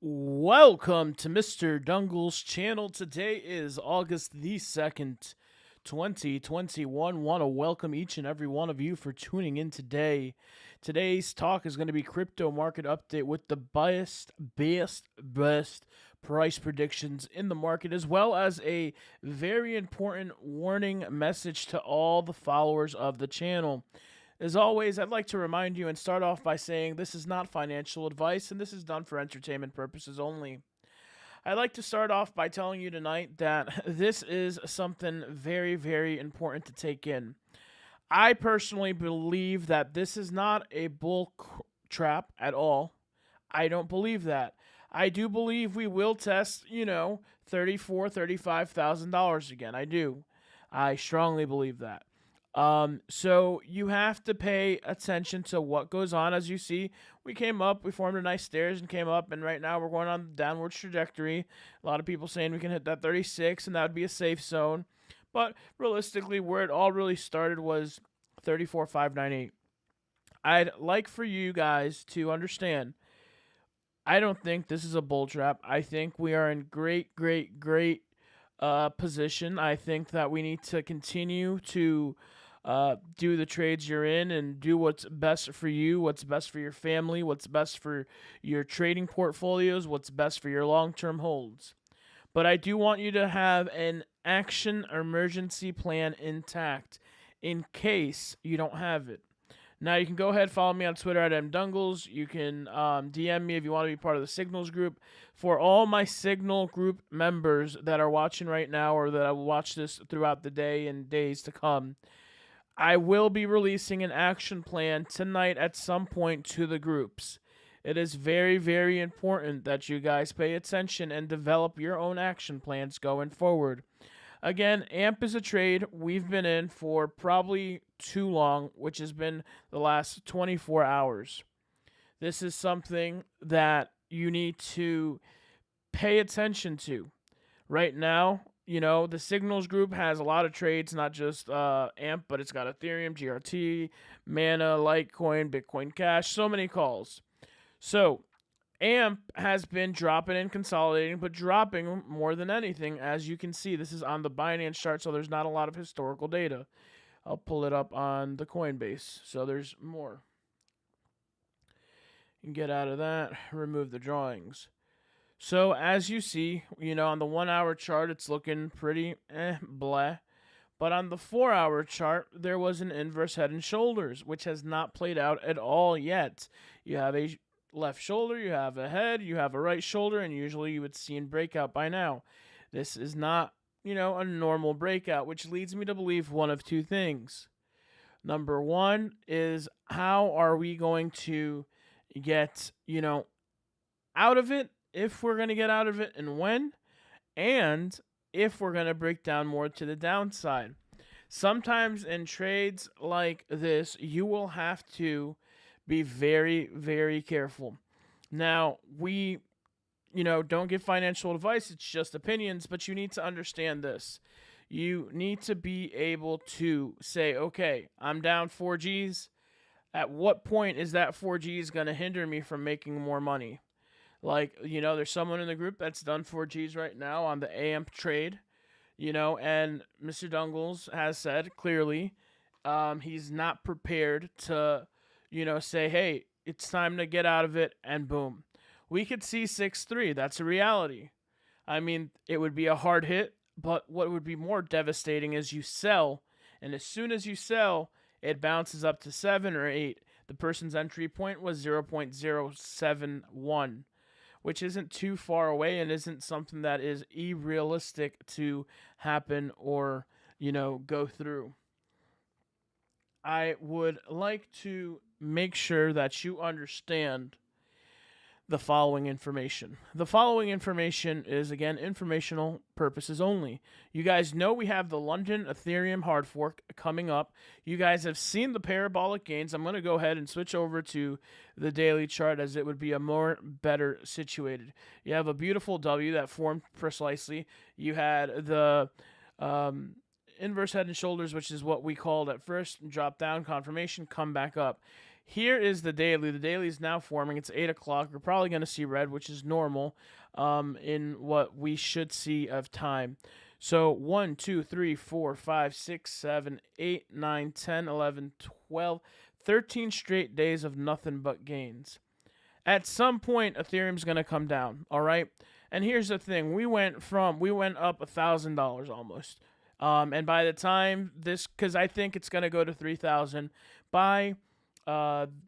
Welcome to Mr. Dungle's channel. Today is August the 2nd, 2021. Want to welcome each and every one of you for tuning in today. Today's talk is going to be crypto market update with the best price predictions in the market, as well as a very important warning message to all the followers of the channel. As always, I'd like to remind you and start off by saying this is not financial advice and this is done for entertainment purposes only. I'd like to start off by telling you tonight that this is something very, very important to take in. I personally believe that this is not a bull trap at all. I don't believe that. I do believe we will test, $34,000, $35,000 again. I do. I strongly believe that. So you have to pay attention to what goes on. As you see, we came up, we formed a nice stairs and came up, and right now we're going on the downward trajectory. A lot of people saying we can hit that 36, and that would be a safe zone. But realistically, where it all really started was 34,598. I'd like for you guys to understand. I don't think this is a bull trap. I think we are in great position. I think that we need to continue to do the trades you're in and do what's best for you, what's best for your family, what's best for your trading portfolios, what's best for your long term holds. But I do want you to have an action emergency plan intact in case you don't have it. Now you can go ahead, follow me on Twitter at mdungles. You can DM me if you want to be part of the Signals group. For all my Signal group members that are watching right now or that will watch this throughout the day and days to come, I will be releasing an action plan tonight at some point to the groups. It is very important that you guys pay attention and develop your own action plans going forward. Again, AMP is a trade we've been in for probably too long, which has been the last 24 hours. This is something that you need to pay attention to. Right now, the Signals group has a lot of trades, not just AMP, but it's got Ethereum, GRT, Mana, Litecoin, Bitcoin Cash, so many calls. So, AMP has been dropping and consolidating, but dropping more than anything. As you can see, this is on the Binance chart, so there's not a lot of historical data. I'll pull it up on the Coinbase, so there's more. You can get out of that, remove the drawings. So as you see, on the 1 hour chart, it's looking pretty blah. But on the 4 hour chart, there was an inverse head and shoulders, which has not played out at all yet. You have a left shoulder, you have a head, you have a right shoulder, and usually you would see in breakout by now. This is not, a normal breakout, which leads me to believe one of two things. Number one is, how are we going to get, out of it, if we're going to get out of it, and when, and if we're going to break down more to the downside. Sometimes in trades like this, you will have to be very careful. Now, we, don't give financial advice, it's just opinions, but you need to understand this. You need to be able to say, okay, I'm down 4Gs. At what point is that 4Gs going to hinder me from making more money? Like, there's someone in the group that's done 4Gs right now on the AMP trade, and Mr. Dungles has said clearly he's not prepared to, say, hey, it's time to get out of it, and boom. We could see 6-3. That's a reality. I mean, it would be a hard hit, but what would be more devastating is you sell, and as soon as you sell, it bounces up to 7 or 8. The person's entry point was 0.071, which isn't too far away and isn't something that is irrealistic to happen or, go through. I would like to make sure that you understand the following information. The following information is, again, informational purposes only. You guys know we have the London Ethereum hard fork coming up. You guys have seen the parabolic gains. I'm going to go ahead and switch over to the daily chart as it would be a more better situated. You have a beautiful W that formed precisely. You had the inverse head and shoulders, which is what we called at first, drop down confirmation, come back up. Here is the daily. The daily is now forming. It's 8 o'clock. We're probably going to see red, which is normal in what we should see of time. So 1, 2, 3, 4, 5, 6, 7, 8, 9, 10, 11, 12, 13 straight days of nothing but gains. At some point, Ethereum's going to come down, all right? And here's the thing. We went up $1,000 almost. And by the time this, because I think it's going to go to 3,000 by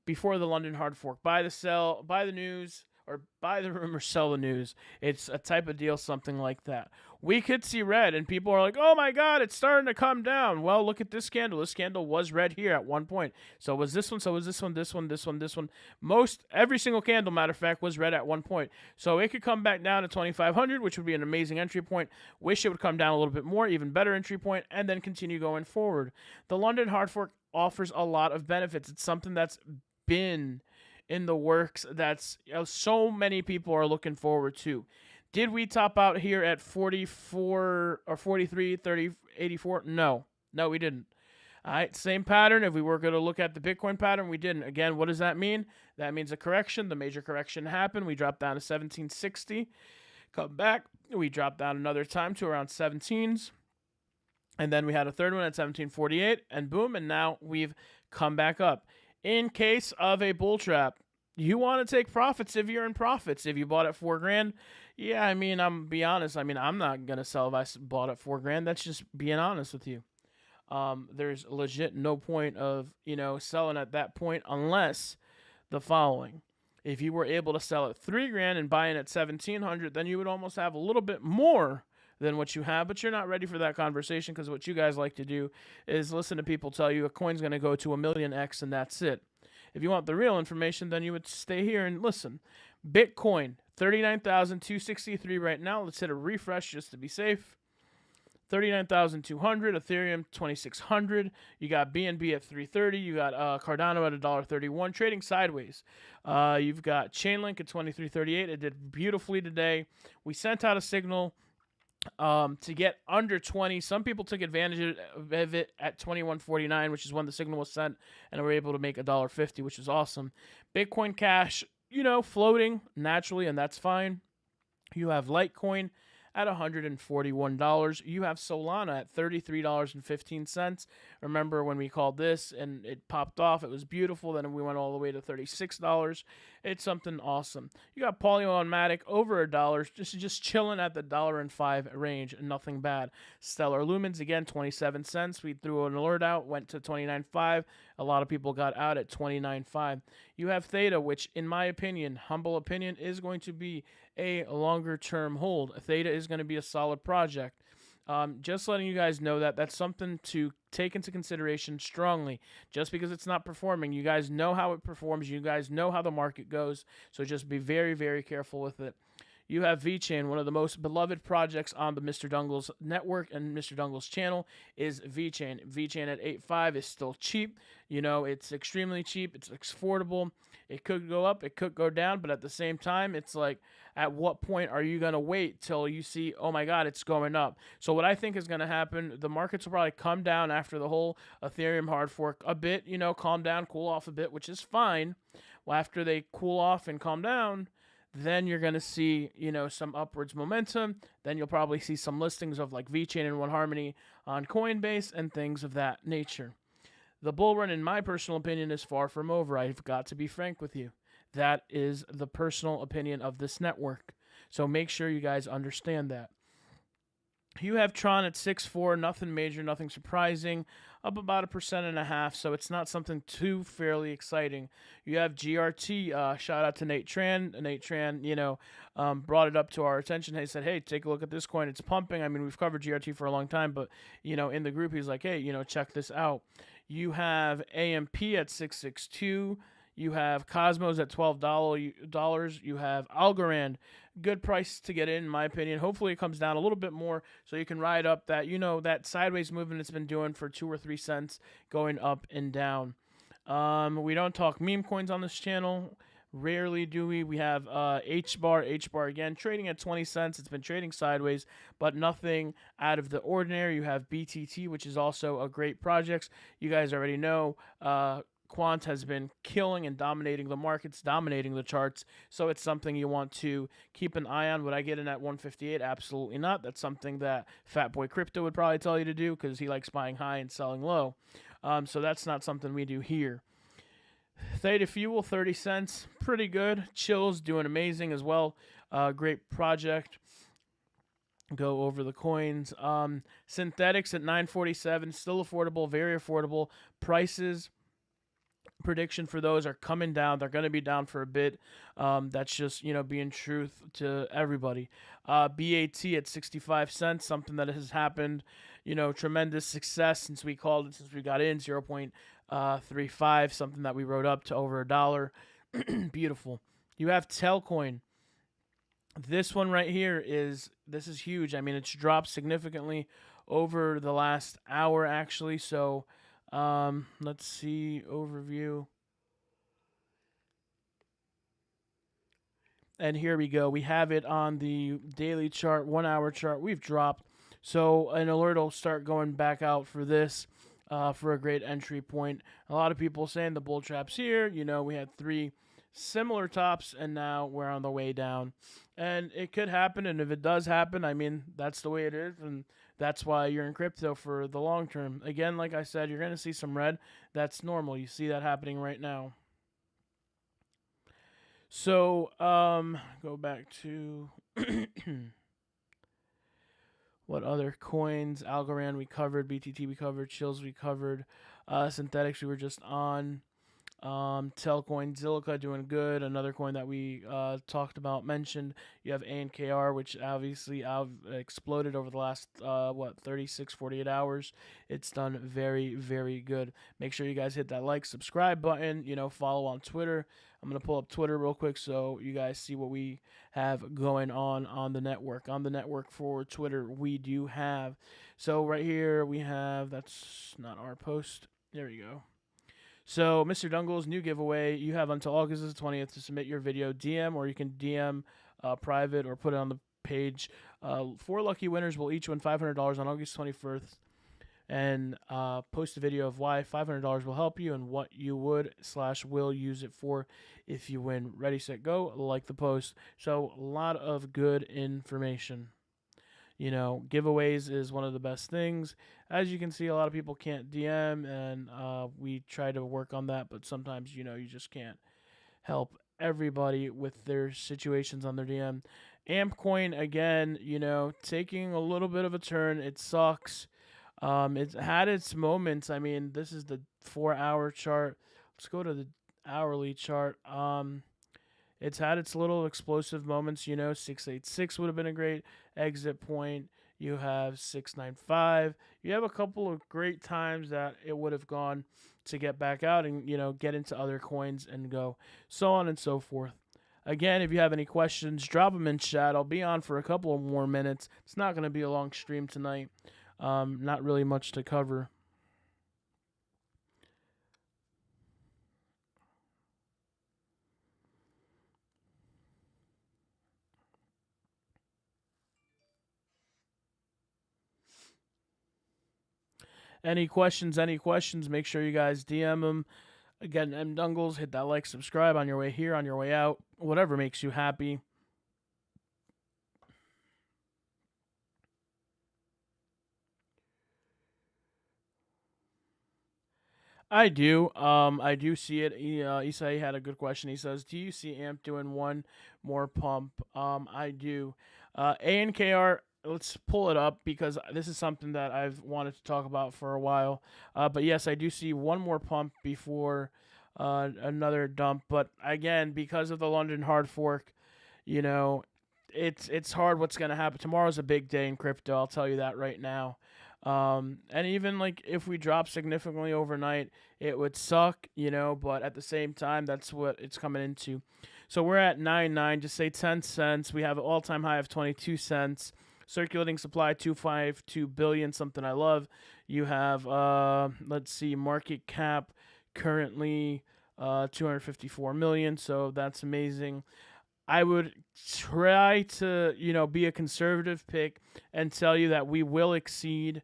before the London hard fork. Buy the news, or buy the rumor, sell the news. It's a type of deal, something like that. We could see red, and people are like, oh my God, it's starting to come down. Well, look at this candle. This candle was red here at one point. So was this one, so was this one, this one, this one, this one. Every single candle, matter of fact, was red at one point. So it could come back down to 2,500, which would be an amazing entry point. Wish it would come down a little bit more, even better entry point, and then continue going forward. The London hard fork offers a lot of benefits. It's something that's been in the works that's so many people are looking forward to. Did we top out here at 44 or 43, 30, 84? No, we didn't. All right, same pattern. If we were going to look at the Bitcoin pattern, we didn't. Again, what does that mean? That means a correction. The major correction happened. We dropped down to 1760. Come back. We dropped down another time to around 17s. And then we had a third one at 1748, and boom, and now we've come back up. In case of a bull trap, you want to take profits if you're in profits. If you bought at $4,000, yeah, I mean, I'm be honest. I mean, I'm not gonna sell if I bought at $4,000. That's just being honest with you. There's legit no point of selling at that point unless the following. If you were able to sell at $3,000 and buy in at 1,700, then you would almost have a little bit more than what you have, but you're not ready for that conversation because what you guys like to do is listen to people tell you a coin's going to go to 1,000,000x and that's it. If you want the real information, then you would stay here and listen. Bitcoin, 39,263 right now. Let's hit a refresh just to be safe. 39,200. Ethereum, 2,600. You got BNB at 330. You got Cardano at $1.31, trading sideways. You've got Chainlink at 23.38. It did beautifully today. We sent out a signal to get under 20. Some people took advantage of it at 21.49, which is when the signal was sent, and were able to make $1.50, which is awesome. Bitcoin Cash, floating naturally, and that's fine. You have Litecoin at $141. You have Solana at $33.15. Remember when we called this and it popped off? It was beautiful. Then we went all the way to $36. It's something awesome. You got Polymatic over $1, just chilling at the $1.05 range. Nothing bad. Stellar Lumens again, 27 cents. We threw an alert out, went to 29.5. A lot of people got out at 29.5. You have Theta, which in my opinion, humble opinion, is going to be a longer-term hold. Theta is going to be a solid project. Just letting you guys know that that's something to take into consideration strongly. Just because it's not performing, you guys know how it performs. You guys know how the market goes. So just be very, very careful with it. You have VeChain, one of the most beloved projects on the Mr. Dungles network and Mr. Dungles channel is VeChain. VeChain at 8.5 is still cheap. It's extremely cheap. It's affordable. It could go up. It could go down. But at the same time, it's like, at what point are you going to wait till you see, oh my God, it's going up? So what I think is going to happen, the markets will probably come down after the whole Ethereum hard fork a bit, calm down, cool off a bit, which is fine. Well, after they cool off and calm down, then you're going to see, some upwards momentum. Then you'll probably see some listings of like VeChain and One Harmony on Coinbase and things of that nature. The bull run, in my personal opinion, is far from over. I've got to be frank with you. That is the personal opinion of this network. So make sure you guys understand that. You have Tron at 6.4, nothing major, nothing surprising, up about 1.5%, so it's not something too fairly exciting. You have GRT, shout out to Nate Tran. Nate Tran, brought it up to our attention. He said, hey, take a look at this coin. It's pumping. I mean, we've covered GRT for a long time, but, in the group, he's like, hey, check this out. You have AMP at 662. You have Cosmos at $12. You have Algorand. Good price to get in my opinion. Hopefully it comes down a little bit more so you can ride up that, that sideways movement it's been doing for 2 or 3 cents going up and down. We don't talk meme coins on this channel. Rarely do we. We have HBAR again, trading at 20 cents. It's been trading sideways, but nothing out of the ordinary. You have BTT, which is also a great project. You guys already know. Quant has been killing and dominating the markets, dominating the charts. So it's something you want to keep an eye on. Would I get in at 158? Absolutely not. That's something that Fat Boy Crypto would probably tell you to do because he likes buying high and selling low. So that's not something we do here. Theta Fuel, 30 cents. Pretty good. Chills doing amazing as well. Great project. Go over the coins. Synthetics at 947. Still affordable. Very affordable. Prices, prediction for those are coming down. They're going to be down for a bit. That's just, being truth to everybody. BAT at 65 cents, something that has happened, tremendous success since we got in 0.35, something that we wrote up to over $1. Beautiful. You have Telcoin. This one right here is huge. I mean, it's dropped significantly over the last hour, actually. So, let's see, overview. And here we go. We have it on the daily chart, 1 hour chart. We've dropped. So an alert will start going back out for this, for a great entry point. A lot of people saying the bull trap's here. We had 3 similar tops, and now we're on the way down. And it could happen, and if it does happen, I mean, that's the way it is, and that's why you're in crypto for the long term. Again, like I said, you're going to see some red. That's normal. You see that happening right now. So, go back to what other coins? Algorand we covered, BTT we covered, Chills we covered, Synthetics we were just on. Telcoin, Zilliqa doing good. Another coin that we talked about, mentioned. You have ANKR, which obviously exploded over the last 36, 48 hours. It's done very, very good. Make sure you guys hit that like, subscribe button. Follow on Twitter. I'm gonna pull up Twitter real quick so you guys see what we have going on the network. On the network for Twitter, we do have. So right here we have. That's not our post. There we go. So, Mr. Dungle's new giveaway, you have until August 20th to submit your video DM, or you can DM private or put it on the page. 4 lucky winners will each win $500 on August 21st, and post a video of why $500 will help you and what you would/will use it for if you win. Ready, set, go. Like the post. So, a lot of good information. Giveaways is one of the best things. As you can see, a lot of people can't DM, and we try to work on that, but sometimes, you just can't help everybody with their situations on their DM. AmpCoin, again, taking a little bit of a turn. It sucks. It's had its moments. I mean, this is the 4-hour chart. Let's go to the hourly chart. It's had its little explosive moments, 686 would have been a great exit point. You have 695. You have a couple of great times that it would have gone to get back out and, get into other coins and go, so on and so forth. Again, if you have any questions, drop them in chat. I'll be on for a couple of more minutes. It's not going to be a long stream tonight. Not really much to cover. Any questions, make sure you guys DM them. Again, M Dungles, hit that like, subscribe on your way here, on your way out, whatever makes you happy. I do. I do see it. Isai had a good question. He says, "Do you see AMP doing one more pump?" I do. ANKR. Let's pull it up because this is something that I've wanted to talk about for a while. But yes, I do see one more pump before another dump. But again, because of the London hard fork, it's hard what's going to happen. Tomorrow's a big day in crypto. I'll tell you that right now. And even like if we drop significantly overnight, it would suck, but at the same time, that's what it's coming into. So we're at 9.9, just say 10 cents. We have an all-time high of 22 cents. Circulating supply 252 billion, something I love. You have let's see, market cap currently 254 million, so that's amazing. I would try to, be a conservative pick and tell you that we will exceed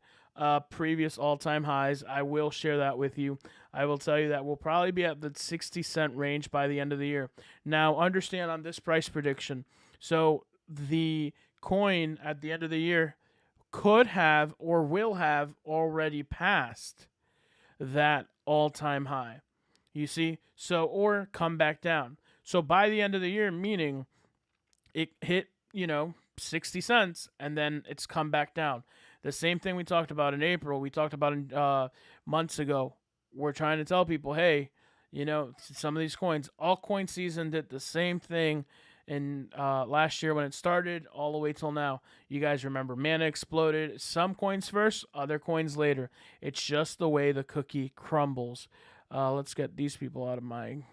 previous all-time highs. I will share that with you. I will tell you that we'll probably be at the 60-cent range by the end of the year. Now, understand on this price prediction. So the coin at the end of the year could have or will have already passed that all-time high. You see? So, or come back down. So by the end of the year, meaning it hit, 60 cents and then it's come back down. The same thing we talked about in April, we talked about in months ago. We're trying to tell people, hey, some of these coins, all coin season did the same thing in last year when it started all the way till now. You guys remember Mana exploded. Some coins first, other coins later. It's just the way the cookie crumbles. Let's get these people out of my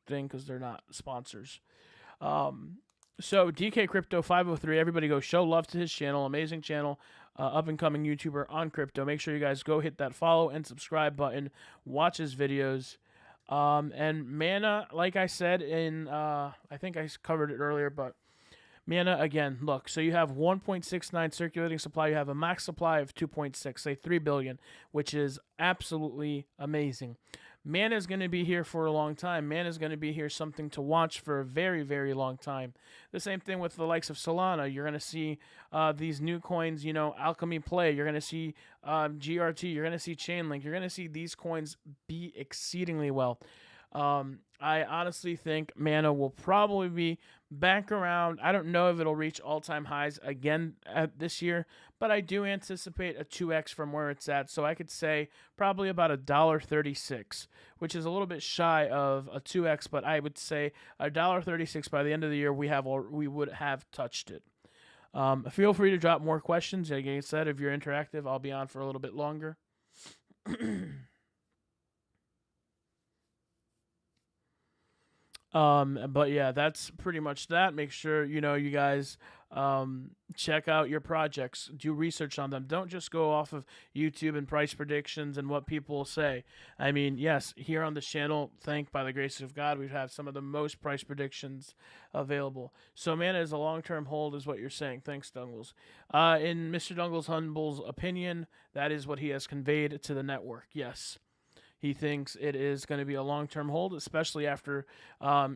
thing because they're not sponsors. So DK Crypto 503, everybody go show love to his channel, amazing channel, up and coming YouTuber on crypto. Make sure you guys go hit that follow and subscribe button, watch his videos. And Mana, like I said I think I covered it earlier, but Mana again, look, so you have 1.69 circulating supply, you have a max supply of 2.6, say 3 billion, which is absolutely amazing. Mana is going to be here for a long time. Mana is going to be here something to watch for a very, very long time. The same thing with the likes of Solana. You're going to see these new coins, Alchemy Play. You're going to see GRT. You're going to see Chainlink. You're going to see these coins be exceedingly well. I honestly think Mana will probably be back around. I don't know if it'll reach all-time highs again this year, but I do anticipate a 2x from where it's at. So I could say probably about $1.36, which is a little bit shy of a 2x, but I would say $1.36 by the end of the year we would have touched it. Feel free to drop more questions. Like I said, if you're interactive, I'll be on for a little bit longer. But yeah, that's pretty much that. Make sure, you guys check out your projects, do research on them. Don't just go off of YouTube and price predictions and what people say. I mean, yes, here on this channel, by the grace of God, we have some of the most price predictions available. So Mana is a long-term hold is what you're saying. Thanks, Dungles. In Mr. Dungles Humble's opinion, that is what he has conveyed to the network. Yes. He thinks it is going to be a long-term hold, especially after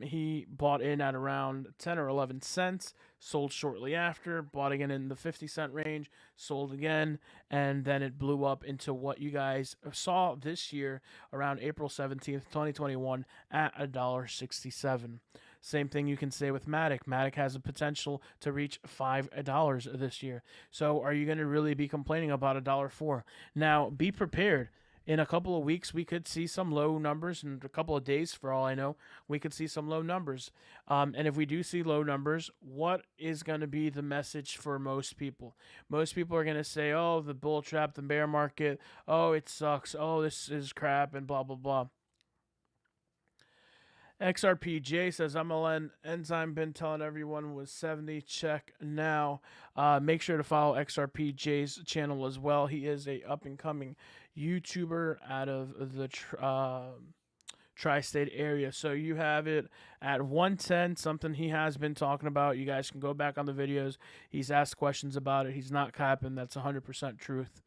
he bought in at around 10 or 11 cents, sold shortly after, bought again in the 50-cent range, sold again, and then it blew up into what you guys saw this year around April 17th, 2021 at $1.67. Same thing you can say with Matic. Matic has a potential to reach $5 this year. So are you going to really be complaining about $1.04? Now, be prepared. In a couple of weeks, we could see some low numbers. In a couple of days, for all I know, we could see some low numbers. And if we do see low numbers, what is going to be the message for most people? Most people are going to say, oh, the bull trap, the bear market, oh, it sucks, oh, this is crap, and blah, blah, blah. XRPJ says, MLN Enzyme been telling everyone was 70. Check now. Make sure to follow XRPJ's channel as well. He is a up-and-coming YouTuber out of the tri-state area. So you have it at 110, something he has been talking about. You guys can go back on the videos. He's asked questions about it. He's not capping. That's 100% truth.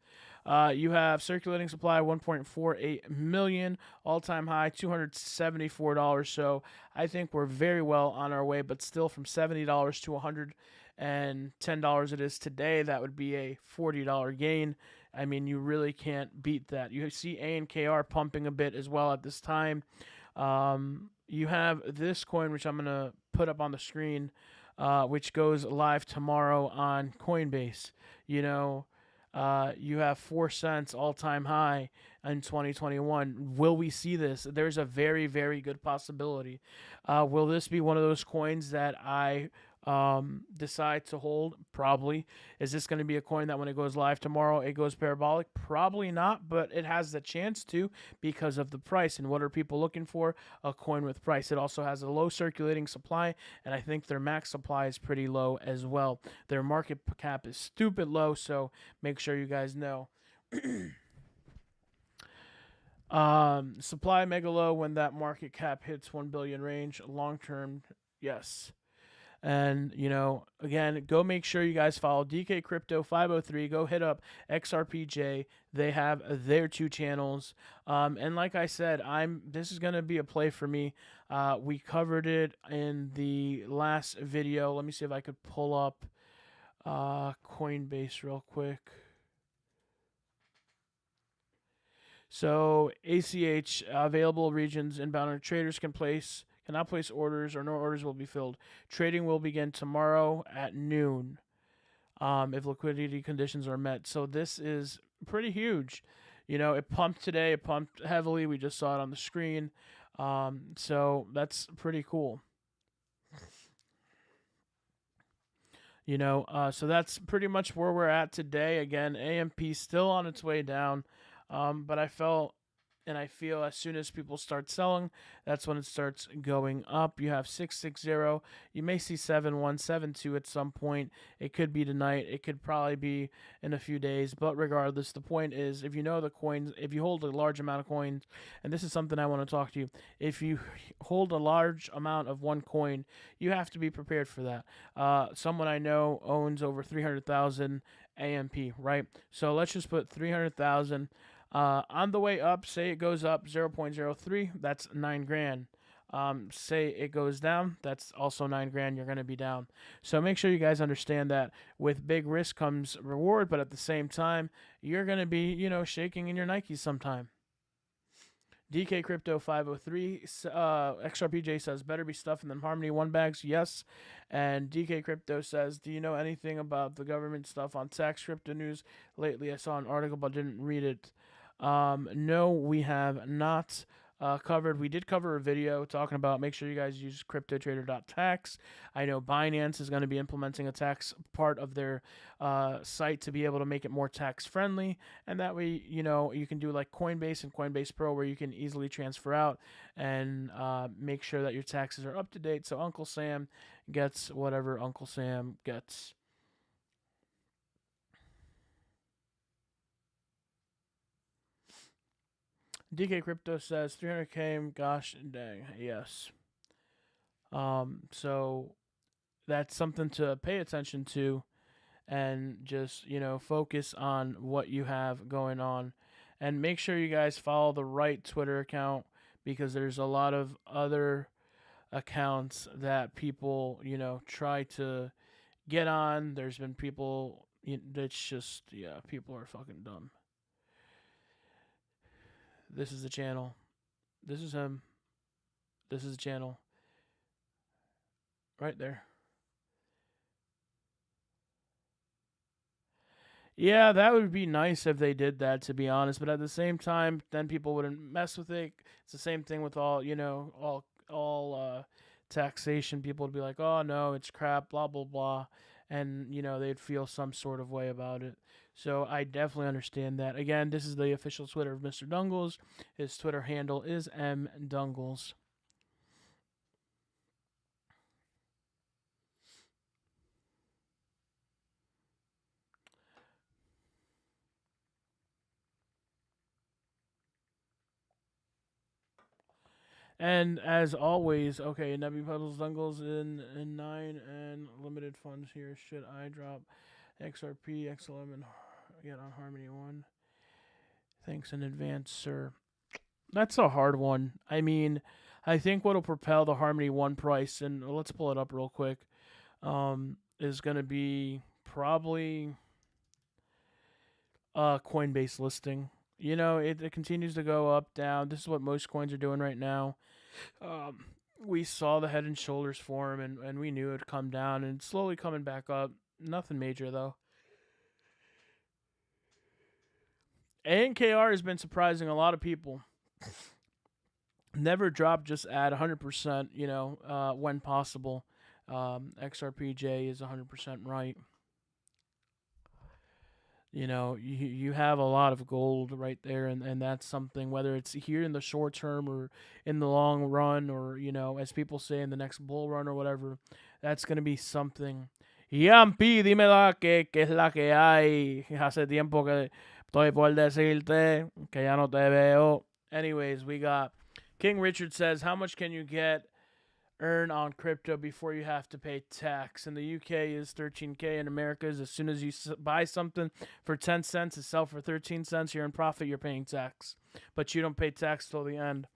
You have circulating supply 1.48 million, all-time high $274. So I think we're very well on our way, but still from $70 to $110 it is today. That would be a $40 gain. I mean, you really can't beat that. You see ANKR pumping a bit as well at this time. You have this coin, which I'm going to put up on the screen, which goes live tomorrow on Coinbase. You have 4 cents all-time high in 2021. Will we see this? There's a very, very good possibility. Will this be one of those coins that I decide to hold? Probably. Is this going to be a coin that when it goes live tomorrow, it goes parabolic? Probably not, but it has the chance to because of the price. And what are people looking for? A coin with price. It also has a low circulating supply, and I think their max supply is pretty low as well. Their market cap is stupid low, so make sure you guys know. Supply mega low when that market cap hits 1 billion range. Long term, yes. And, again, go make sure you guys follow DK Crypto 503. Go hit up XRPJ. They have their two channels. And like I said, this is going to be a play for me. We covered it in the last video. Let me see if I could pull up Coinbase real quick. So ACH, available regions, inbound traders cannot place orders, or no orders will be filled. Trading will begin tomorrow at noon, if liquidity conditions are met. So this is pretty huge. It pumped today. It pumped heavily. We just saw it on the screen. So that's pretty cool. So that's pretty much where we're at today. Again, AMP still on its way down, but I feel as soon as people start selling, that's when it starts going up. You have 660. You may see 7172 at some point. It could be tonight. It could probably be in a few days. But regardless, the point is, if you know the coins, if you hold a large amount of coins, and this is something I want to talk to you, if you hold a large amount of one coin, you have to be prepared for that. Someone I know owns over 300,000 AMP, right? So let's just put 300,000. On the way up, say it goes up 0.03, that's $9,000. Say it goes down, that's also $9,000. You're going to be down. So make sure you guys understand that with big risk comes reward, but at the same time, you're going to be, shaking in your Nikes sometime. DK Crypto 503, XRPJ says, better be stuffing them Harmony One bags. Yes. And DK Crypto says, do you know anything about the government stuff on tax crypto news? Lately, I saw an article but didn't read it. No, we have not covered. We did cover a video talking about, make sure you guys use CryptoTrader.tax. I know Binance is going to be implementing a tax part of their site to be able to make it more tax friendly, and that way you can do like Coinbase and Coinbase Pro, where you can easily transfer out and make sure that your taxes are up to date, so Uncle Sam gets whatever Uncle Sam gets. DK Crypto says 300K. Gosh dang, yes. So that's something to pay attention to, and just focus on what you have going on, and make sure you guys follow the right Twitter account, because there's a lot of other accounts that people try to get on. There's been people that's just people are fucking dumb. This is the channel. This is him. This is the channel. Right there. Yeah, that would be nice if they did that, to be honest. But at the same time, then people wouldn't mess with it. It's the same thing with all taxation. People would be like, oh no, it's crap, blah blah blah, and they'd feel some sort of way about it. So I definitely understand that. Again, this is the official Twitter of Mr. Dungles. His Twitter handle is mdungles. And as always, okay, Nebby Puddles Dungles in 9 and limited funds here. Should I drop XRP, XLM, and get on Harmony One? Thanks in advance, sir. That's a hard one. I mean, I think what'll propel the Harmony One price, and let's pull it up real quick, is going to be probably a Coinbase listing. It continues to go up, down. This is what most coins are doing right now. We saw the Head and Shoulders form, and we knew it would come down, and it's slowly coming back up. Nothing major, though. ANKR has been surprising a lot of people. Never drop, just add 100%, when possible. XRPJ is 100% right. You have a lot of gold right there, and that's something, whether it's here in the short term or in the long run, or, as people say, in the next bull run or whatever, that's going to be something. Yampi, dímela que es la que hay. Hace tiempo que estoy por decirte que ya no te veo. Anyways, we got King Richard says, how much can you get earn on crypto before you have to pay tax. In the UK is 13K. In America is as soon as you buy something for 10 cents and sell for 13 cents, you're in profit, you're paying tax. But you don't pay tax till the end.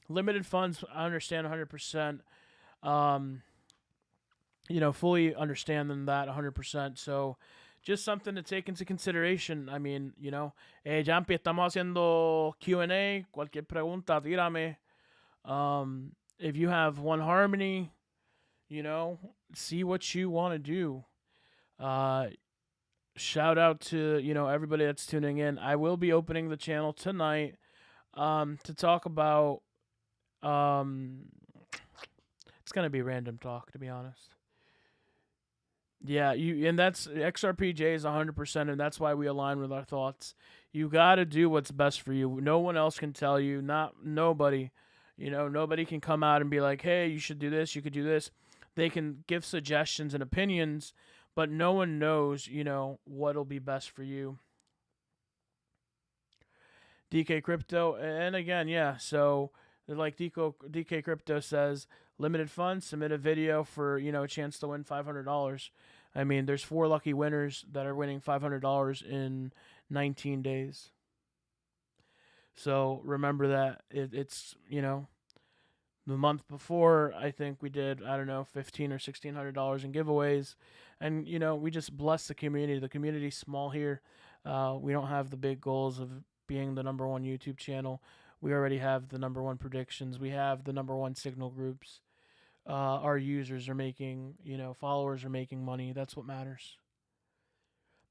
Limited funds, I understand 100%. Um, fully understand them that 100%. So just something to take into consideration. I mean, Jampi, estamos haciendo Q&A. Cualquier pregunta, tírame. If you have One Harmony, see what you want to do. Shout out to, everybody that's tuning in. I will be opening the channel tonight to talk about, it's going to be random talk, to be honest. Yeah, and that's XRPJ is 100%, and that's why we align with our thoughts. You got to do what's best for you. No one else can tell you, nobody. Nobody can come out and be like, hey, you should do this, you could do this. They can give suggestions and opinions, but no one knows, what'll be best for you. DK Crypto, and again, yeah, so like DK Crypto says, limited funds, submit a video for, a chance to win $500. I mean, there's 4 lucky winners that are winning $500 in 19 days. So remember that it's the month before, I think we did, I don't know, $1,500 or $1,600 in giveaways, and we just bless the community. The community's small here. We don't have the big goals of being the #1 YouTube channel. We already have the #1 predictions. We have the #1 signal groups. Our users are making, followers are making money. That's what matters.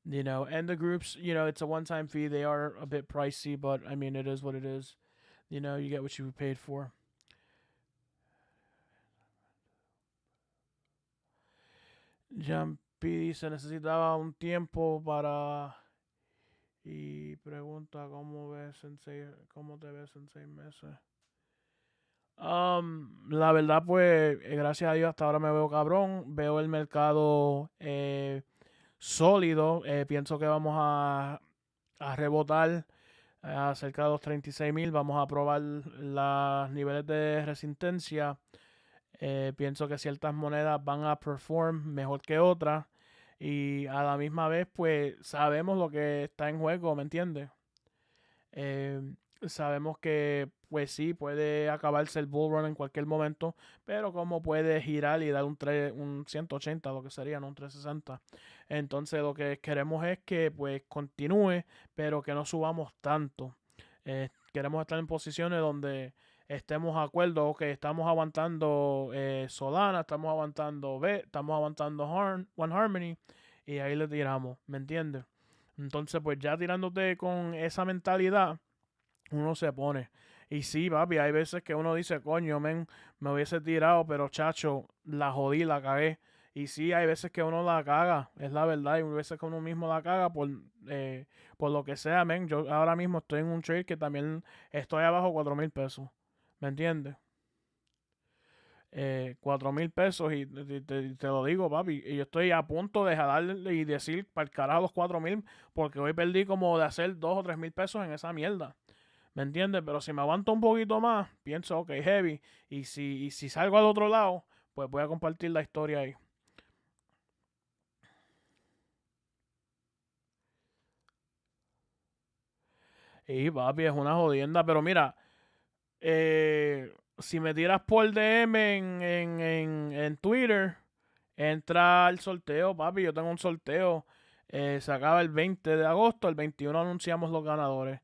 And the groups, it's a one-time fee. They are a bit pricey, but I mean, it is what it is. You get what you paid for. Jampi dice, necesitaba un tiempo para... Y pregunta, ¿cómo te ves en 6 meses? La verdad, pues, gracias a Dios, hasta ahora me veo cabrón. Veo el mercado sólido. Pienso que vamos a rebotar cerca de los 36,000. Vamos a probar los niveles de resistencia. Pienso que ciertas monedas van a perform mejor que otras. Y a la misma vez, pues, sabemos lo que está en juego, ¿me entiendes? Sabemos que, pues sí, puede acabarse el bull run en cualquier momento, pero como puede girar y dar un 180, lo que sería, ¿no? Un 360. Entonces lo que queremos es que, pues, continúe, pero que no subamos tanto. Queremos estar en posiciones donde estemos de acuerdo, que estamos aguantando Solana, estamos aguantando estamos aguantando One Harmony, y ahí le tiramos, ¿me entiendes? Entonces, pues ya tirándote con esa mentalidad, uno se pone. Y sí, papi, hay veces que uno dice, coño, men, me hubiese tirado, pero chacho, la jodí, la cagué. Y sí, hay veces que uno la caga, es la verdad. Y hay veces que uno mismo la caga por lo que sea, men. Yo ahora mismo estoy en un trade que también estoy abajo 4,000 pesos. ¿Me entiendes? 4,000 pesos y te lo digo, papi. Y yo estoy a punto de jalarle y decir para el carajo los 4,000 porque hoy perdí como de hacer 2 o 3,000 pesos en esa mierda. ¿Me entiendes? Pero si me aguanto un poquito más, pienso, ok, heavy. Y si salgo al otro lado, pues voy a compartir la historia ahí. Y papi, es una jodienda. Pero mira, si me tiras por DM en Twitter, entra al sorteo, papi. Yo tengo un sorteo. Se acaba el 20 de agosto. El 21 anunciamos los ganadores.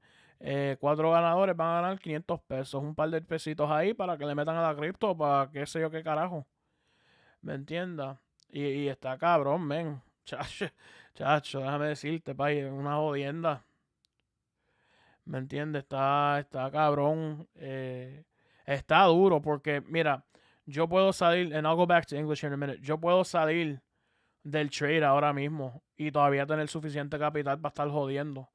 4 ganadores van a ganar 500 pesos. Un par de pesitos ahí para que le metan a la cripto. Para qué sé yo qué carajo. ¿Me entiendas? Y está cabrón, men. Chacho, chacho, déjame decirte, papi. Una jodienda. ¿Me entiendes? Está cabrón. Está duro porque, mira, yo puedo salir, and I'll go back to English in a minute. Yo puedo salir del trade ahora mismo y todavía tener suficiente capital para estar jodiendo.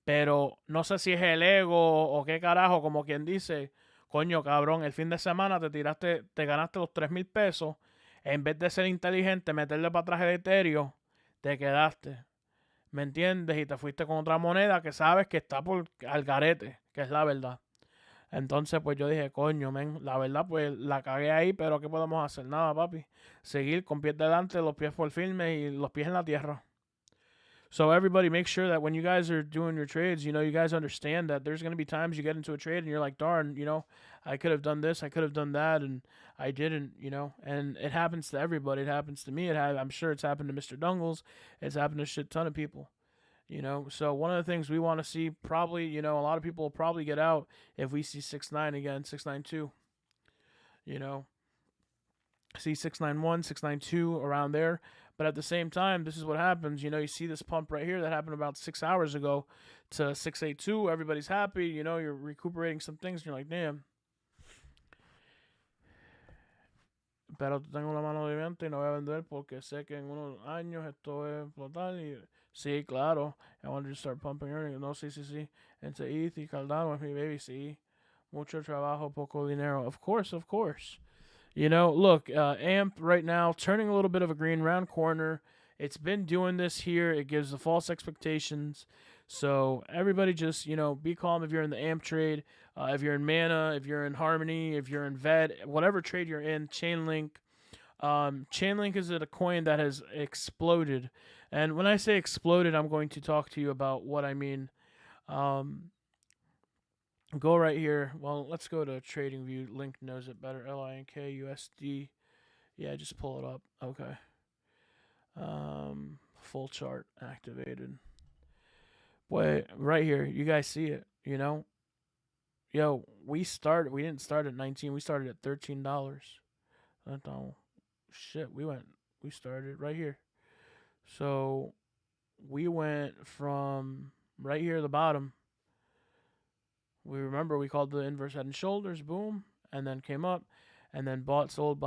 Pero no sé si es el ego o qué carajo, como quien dice, coño, cabrón, el fin de semana te ganaste los 3,000 pesos. En vez de ser inteligente, meterle para atrás el Ethereum, te quedaste. ¿Me entiendes? Y te fuiste con otra moneda que sabes que está por al garete, que es la verdad. Entonces, pues yo dije, coño, men, la verdad, pues la cagué ahí, pero ¿qué podemos hacer? Nada, papi. Seguir con pies delante, los pies por firme y los pies en la tierra. So everybody make sure that when you guys are doing your trades, you know, you guys understand that there's going to be times you get into a trade and you're like, darn, you know, I could have done this, I could have done that, and I didn't, you know. And it happens to everybody. It happens to me. I'm sure it's happened to Mr. Dungles. It's happened to a shit ton of people, you know. So one of the things we want to see, probably, you know, a lot of people will probably get out if we see 6-9 again, 6-9-2, you know. See 6-9-1, 6-9-2 around there. But at the same time, this is what happens. You know, you see this pump right here that happened about 6 hours ago to 6-8-2. Everybody's happy. You know, you're recuperating some things. And you're like, damn. Pero tengo la mano de viento y no voy a vender porque sé que en unos años esto es explotar. Y sí, claro. I wanted to start pumping earnings. No, sí. Entre ETH y Cardano es mi baby. Sí. Mucho trabajo, poco dinero. Of course. You know, look, AMP right now turning a little bit of a green round corner. It's been doing this here. It gives the false expectations. So everybody just, you know, be calm if you're in the AMP trade. If you're in Mana, if you're in Harmony, if you're in VED, whatever trade you're in, Chainlink. Chainlink is a coin that has exploded. And when I say exploded, I'm going to talk to you about what I mean. Go right here. Well, let's go to TradingView. Link knows it better. LINK USD. Yeah, just pull it up. Okay. Full chart activated. Boy, right here, you guys see it. You know, yo, we didn't start at 19. We started at $13. Shit, we started right here. So we went from right here at the bottom. We called the inverse head and shoulders, boom, and then came up, and then bought, sold,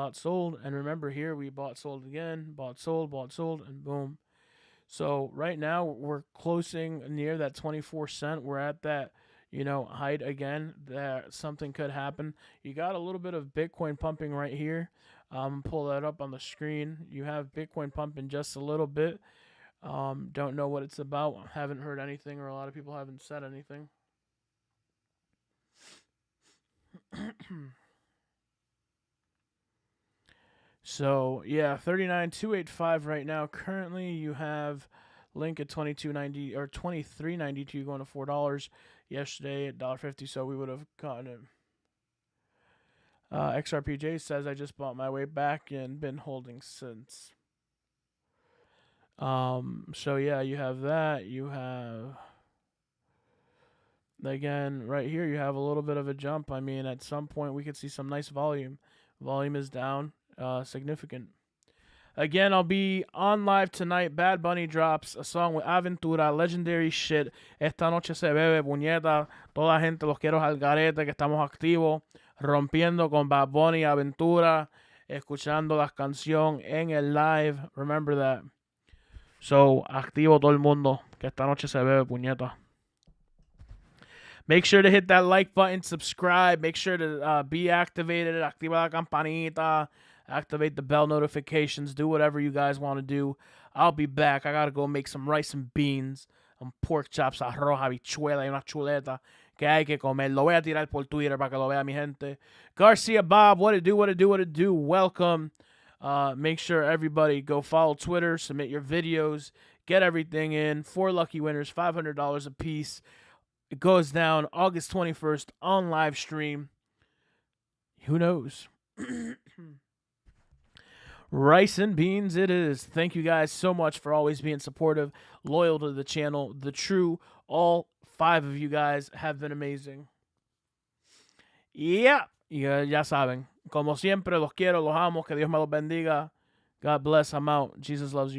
and remember here we bought, sold again, bought, sold, and boom. So right now we're closing near that 24 cent. We're at that, you know, height again. That something could happen. You got a little bit of Bitcoin pumping right here. Pull that up on the screen. You have Bitcoin pumping just a little bit. Don't know what it's about. Haven't heard anything, or a lot of people haven't said anything. So yeah, 39,285 right now. Currently, you have Link at 22.90 or 23.92 going to $4. Yesterday at $1.50, so we would have gotten it. XRPJ says I just bought my way back and been holding since. So yeah, you have that. You have again right here. You have a little bit of a jump. I mean, at some point we could see some nice volume. Volume is down, significant. Again, I'll be on live tonight. Bad Bunny drops a song with Aventura, legendary shit. Esta noche se bebe, puñeta. Toda la gente, los quiero al garete, que estamos activos, rompiendo con Bad Bunny, Aventura, escuchando las canciones en el live. Remember that. So, activo todo el mundo, que esta noche se bebe, puñeta. Make sure to hit that like button, subscribe. Make sure to be activated, activa la campanita. Activate the bell notifications. Do whatever you guys want to do. I'll be back. I got to go make some rice and beans, some pork chops, arroz, habichuela y una chuleta que hay que comer. Lo voy a tirar por Twitter para que lo vea mi gente. Garcia Bob, what it do? Welcome. Make sure everybody go follow Twitter, submit your videos, get everything in. 4 lucky winners, $500 a piece. It goes down August 21st on live stream. Who knows? Rice and beans it is. Thank you guys so much for always being supportive, loyal to the channel. The true, all 5 of you guys have been amazing. Yeah, ya saben. Como siempre, los quiero, los amo. Que Dios me los bendiga. God bless. I'm out. Jesus loves you.